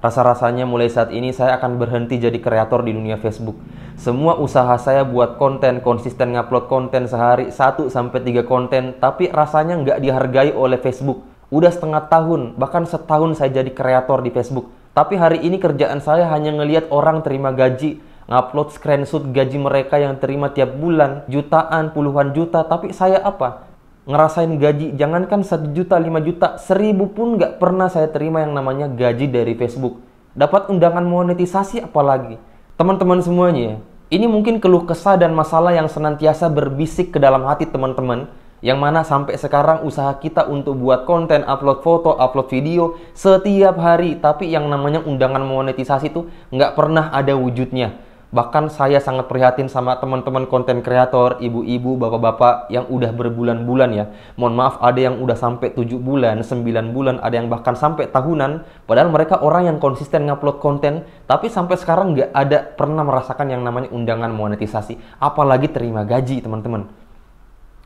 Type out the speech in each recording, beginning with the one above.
Rasa-rasanya mulai saat ini saya akan berhenti jadi kreator di dunia Facebook. Semua usaha saya buat konten, konsisten ngupload konten sehari 1-3 konten, tapi rasanya nggak dihargai oleh Facebook. Udah setengah tahun, bahkan setahun saya jadi kreator di Facebook. Tapi hari ini kerjaan saya hanya ngelihat orang terima gaji, ngupload screenshot gaji mereka yang terima tiap bulan, jutaan, puluhan juta, tapi saya apa? Ngerasain gaji, jangankan 1 juta, 5 juta, 1000 pun nggak pernah saya terima yang namanya gaji dari Facebook. Dapat undangan monetisasi apalagi. Teman-teman semuanya, ini mungkin keluh kesah dan masalah yang senantiasa berbisik ke dalam hati teman-teman, yang mana sampai sekarang usaha kita untuk buat konten, upload foto, upload video setiap hari, tapi yang namanya undangan monetisasi itu nggak pernah ada wujudnya. Bahkan saya sangat prihatin sama teman-teman konten kreator, ibu-ibu, bapak-bapak yang udah berbulan-bulan ya. Mohon maaf, ada yang udah sampai 7 bulan, 9 bulan, ada yang bahkan sampai tahunan. Padahal mereka orang yang konsisten ngupload konten, tapi sampai sekarang nggak ada pernah merasakan yang namanya undangan monetisasi. Apalagi terima gaji, teman-teman.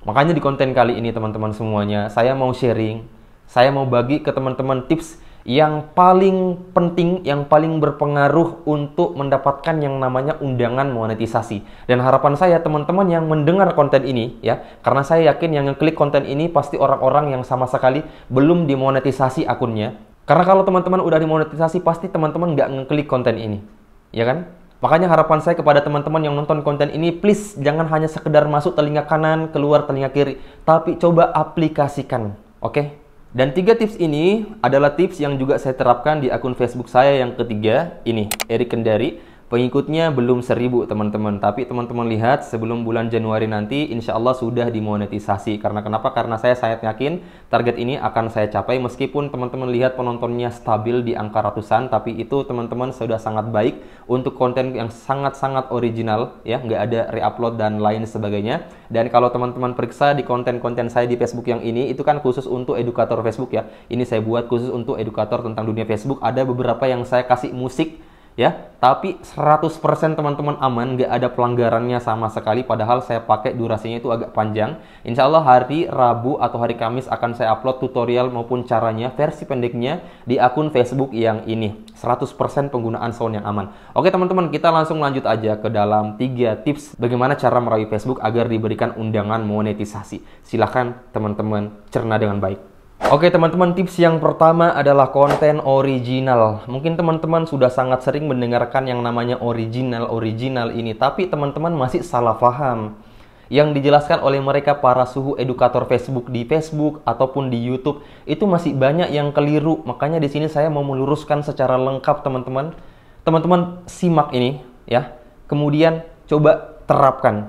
Makanya di konten kali ini, teman-teman semuanya, saya mau sharing, saya mau bagi ke teman-teman tips yang paling penting, yang paling berpengaruh untuk mendapatkan yang namanya undangan monetisasi. Dan harapan saya teman-teman yang mendengar konten ini ya, karena saya yakin yang ngeklik konten ini pasti orang-orang yang sama sekali belum dimonetisasi akunnya. Karena kalau teman-teman udah dimonetisasi, pasti teman-teman nggak ngeklik konten ini, ya kan? Makanya harapan saya kepada teman-teman yang nonton konten ini, please jangan hanya sekedar masuk telinga kanan, keluar telinga kiri, tapi coba aplikasikan, oke? Dan 3 tips ini adalah tips yang juga saya terapkan di akun Facebook saya yang ketiga, ini, Erik Kendari. Pengikutnya belum 1000 teman-teman, tapi teman-teman lihat sebelum bulan Januari nanti insya Allah sudah dimonetisasi. Karena kenapa? Karena saya sangat yakin target ini akan saya capai meskipun teman-teman lihat penontonnya stabil di angka ratusan, tapi itu teman-teman sudah sangat baik untuk konten yang sangat-sangat original ya, nggak ada re-upload dan lain sebagainya. Dan kalau teman-teman periksa di konten-konten saya di Facebook yang ini, itu kan khusus untuk edukator Facebook ya. Ini saya buat khusus untuk edukator tentang dunia Facebook. Ada beberapa yang saya kasih musik ya, tapi 100% teman-teman aman, nggak ada pelanggarannya sama sekali, padahal saya pakai durasinya itu agak panjang. Insya Allah hari Rabu atau hari Kamis akan saya upload tutorial maupun caranya, versi pendeknya di akun Facebook yang ini. 100% penggunaan sound yang aman. Oke teman-teman, kita langsung lanjut aja ke dalam 3 tips bagaimana cara meraih Facebook agar diberikan undangan monetisasi. Silahkan teman-teman cerna dengan baik. Oke teman-teman, tips yang pertama adalah konten original. Mungkin teman-teman sudah sangat sering mendengarkan yang namanya original ini, tapi teman-teman masih salah paham. Yang dijelaskan oleh mereka para suhu edukator Facebook di Facebook ataupun di YouTube itu masih banyak yang keliru. Makanya di sini saya mau meluruskan secara lengkap teman-teman. Teman-teman simak ini ya. Kemudian coba terapkan.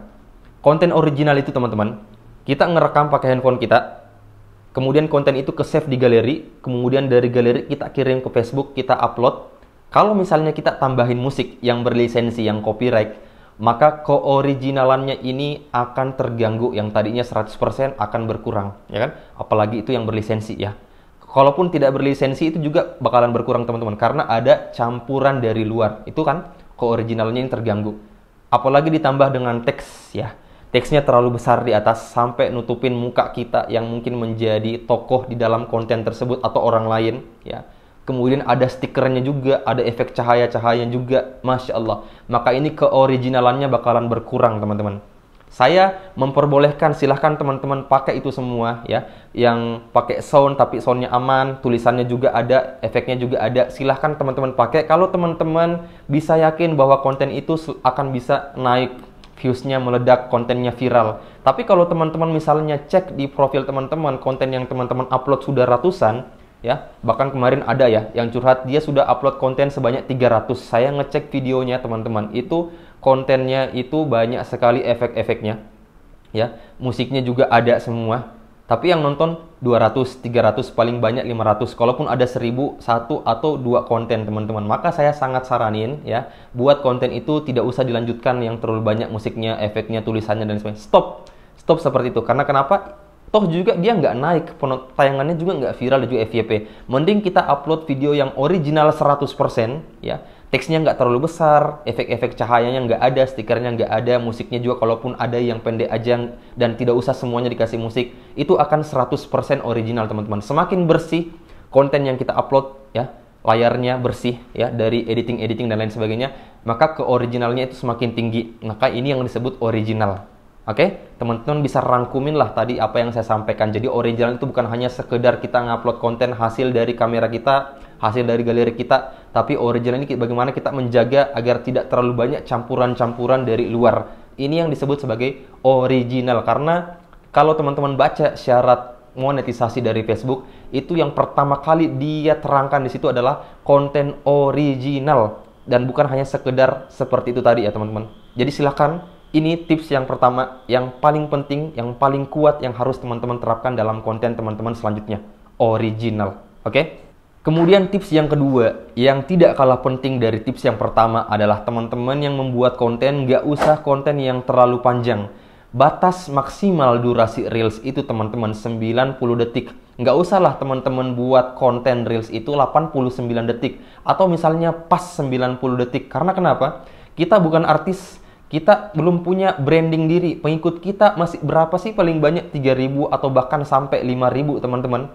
Konten original itu teman-teman, kita ngerekam pakai handphone kita. Kemudian konten itu ke-save di galeri, kemudian dari galeri kita kirim ke Facebook, kita upload. Kalau misalnya kita tambahin musik yang berlisensi, yang copyright, maka keoriginalannya ini akan terganggu, yang tadinya 100% akan berkurang, ya kan? Apalagi itu yang berlisensi ya. Kalaupun tidak berlisensi itu juga bakalan berkurang teman-teman, karena ada campuran dari luar. Itu kan keoriginalnya yang terganggu. Apalagi ditambah dengan teks ya. Teksnya terlalu besar di atas sampai nutupin muka kita yang mungkin menjadi tokoh di dalam konten tersebut atau orang lain ya. Kemudian ada stikernya juga, ada efek cahaya-cahaya juga, Masya Allah. Maka ini keoriginalannya bakalan berkurang teman-teman. Saya memperbolehkan, silahkan teman-teman pakai itu semua ya. Yang pakai sound tapi soundnya aman, tulisannya juga ada, efeknya juga ada. Silahkan teman-teman pakai. Kalau teman-teman bisa yakin bahwa konten itu akan bisa naik, viewsnya meledak, kontennya viral. Tapi kalau teman-teman misalnya cek di profil teman-teman, konten yang teman-teman upload sudah ratusan, ya, bahkan kemarin ada ya, yang curhat dia sudah upload konten sebanyak 300. Saya ngecek videonya teman-teman, itu kontennya itu banyak sekali efek-efeknya, ya, musiknya juga ada semua. Tapi yang nonton 200, 300, paling banyak 500. Kalaupun ada 1000, 1 atau 2 konten teman-teman. Maka saya sangat saranin ya, buat konten itu tidak usah dilanjutkan yang terlalu banyak musiknya, efeknya, tulisannya, dan sebagainya. Stop. Stop seperti itu. Karena kenapa? Toh juga dia nggak naik, tayangannya juga nggak viral dan juga FYP. Mending kita upload video yang original 100% ya. Teksnya nggak terlalu besar, efek-efek cahayanya nggak ada, stikernya nggak ada, musiknya juga kalaupun ada yang pendek aja dan tidak usah semuanya dikasih musik, itu akan 100% original teman-teman. Semakin bersih konten yang kita upload ya, layarnya bersih ya dari editing dan lain sebagainya, maka keoriginalnya itu semakin tinggi. Maka ini yang disebut original. Oke, teman-teman bisa rangkumin lah tadi apa yang saya sampaikan. Jadi original itu bukan hanya sekedar kita ngupload konten hasil dari kamera kita, hasil dari galeri kita, tapi original ini bagaimana kita menjaga agar tidak terlalu banyak campuran-campuran dari luar. Ini yang disebut sebagai original, karena kalau teman-teman baca syarat monetisasi dari Facebook, itu yang pertama kali dia terangkan di situ adalah konten original dan bukan hanya sekedar seperti itu tadi ya teman-teman. Jadi silakan, ini tips yang pertama, yang paling penting, yang paling kuat yang harus teman-teman terapkan dalam konten teman-teman selanjutnya, original. Oke? Kemudian tips yang kedua, yang tidak kalah penting dari tips yang pertama adalah teman-teman yang membuat konten, nggak usah konten yang terlalu panjang. Batas maksimal durasi Reels itu teman-teman 90 detik. Nggak usah lah teman-teman buat konten Reels itu 89 detik. Atau misalnya pas 90 detik. Karena kenapa? Kita bukan artis, kita belum punya branding diri. Pengikut kita masih berapa sih? Paling banyak 3.000 atau bahkan sampai 5.000 teman-teman.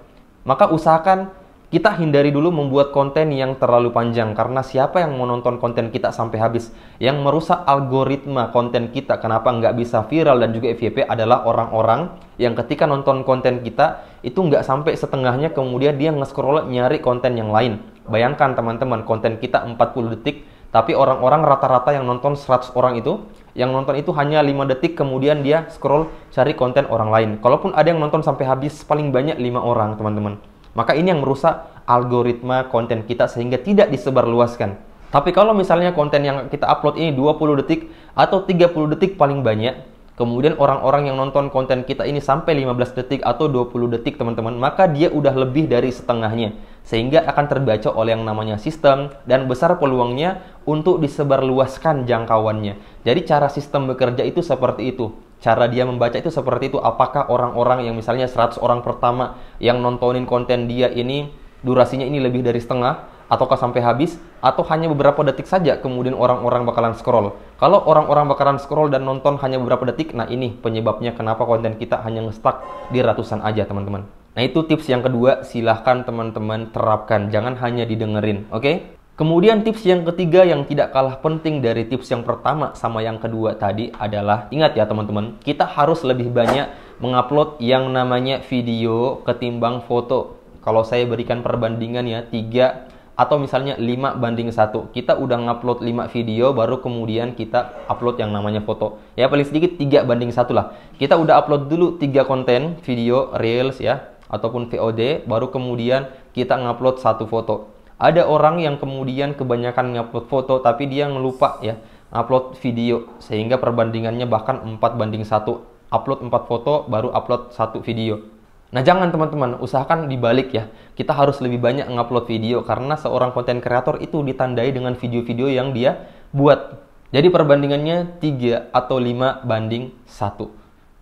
Maka usahakan kita hindari dulu membuat konten yang terlalu panjang, karena siapa yang mau nonton konten kita sampai habis? Yang merusak algoritma konten kita, kenapa nggak bisa viral dan juga FYP adalah orang-orang yang ketika nonton konten kita itu nggak sampai setengahnya, kemudian dia nge-scroll nyari konten yang lain. Bayangkan teman-teman, konten kita 40 detik, tapi orang-orang rata-rata yang nonton 100 orang itu, yang nonton itu hanya 5 detik, kemudian dia scroll cari konten orang lain. Kalaupun ada yang nonton sampai habis, paling banyak 5 orang teman-teman. Maka ini yang merusak algoritma konten kita sehingga tidak disebarluaskan. Tapi kalau misalnya konten yang kita upload ini 20 detik atau 30 detik paling banyak, kemudian orang-orang yang nonton konten kita ini sampai 15 detik atau 20 detik teman-teman, maka dia udah lebih dari setengahnya. Sehingga akan terbaca oleh yang namanya sistem dan besar peluangnya untuk disebarluaskan jangkauannya. Jadi cara sistem bekerja itu seperti itu. Cara dia membaca itu seperti itu. Apakah orang-orang yang misalnya 100 orang pertama yang nontonin konten dia ini durasinya ini lebih dari setengah, ataukah sampai habis, atau hanya beberapa detik saja kemudian orang-orang bakalan scroll. Kalau orang-orang bakalan scroll dan nonton hanya beberapa detik, nah ini penyebabnya kenapa konten kita hanya nge-stuck di ratusan aja teman-teman. Nah itu tips yang kedua, silahkan teman-teman terapkan, jangan hanya didengerin, oke? Kemudian tips yang ketiga yang tidak kalah penting dari tips yang pertama sama yang kedua tadi adalah, ingat ya teman-teman, kita harus lebih banyak mengupload yang namanya video ketimbang foto. Kalau saya berikan perbandingan ya, 3 atau misalnya 5:1. Kita udah ngupload 5 video, baru kemudian kita upload yang namanya foto. Ya paling sedikit 3:1 lah. Kita udah upload dulu 3 konten, video, Reels ya, ataupun VOD, baru kemudian kita ngupload 1 foto. Ada orang yang kemudian kebanyakan ngupload foto, tapi dia ngelupa ya upload video, sehingga perbandingannya bahkan 4:1. Upload 4 foto, baru upload 1 video. Nah jangan teman-teman, usahakan dibalik ya. Kita harus lebih banyak ngupload video, karena seorang konten kreator itu ditandai dengan video-video yang dia buat. Jadi perbandingannya 3 atau 5:1.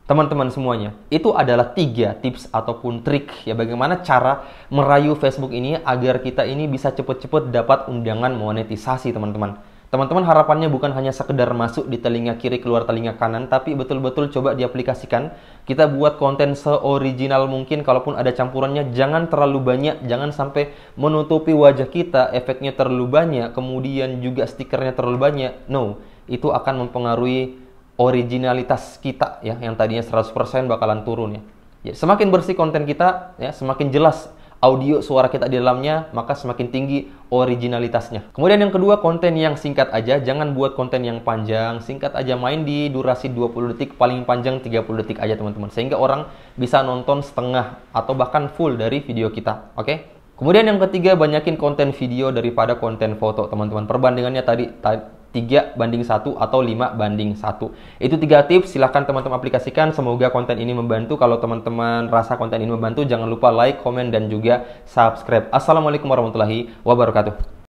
Teman-teman semuanya, itu adalah 3 tips ataupun trik ya bagaimana cara merayu Facebook ini agar kita ini bisa cepet-cepet dapat undangan monetisasi teman-teman. Teman-teman harapannya bukan hanya sekedar masuk di telinga kiri keluar telinga kanan, tapi betul-betul coba diaplikasikan. Kita buat konten seoriginal mungkin, kalaupun ada campurannya jangan terlalu banyak, jangan sampai menutupi wajah kita, efeknya terlalu banyak, kemudian juga stikernya terlalu banyak. No, itu akan mempengaruhi originalitas kita ya, yang tadinya 100% bakalan turun ya. Semakin bersih konten kita ya, semakin jelas audio suara kita di dalamnya, maka semakin tinggi originalitasnya. Kemudian yang kedua, konten yang singkat aja, jangan buat konten yang panjang, singkat aja, main di durasi 20 detik, paling panjang 30 detik aja teman-teman, sehingga orang bisa nonton setengah atau bahkan full dari video kita, oke? Kemudian yang ketiga, banyakin konten video daripada konten foto teman-teman. Perbandingannya tadi 3:1 atau 5:1. Itu 3 tips, silahkan teman-teman aplikasikan. Semoga konten ini membantu. Kalau teman-teman rasa konten ini membantu, jangan lupa like, komen, dan juga subscribe. Assalamualaikum warahmatullahi wabarakatuh.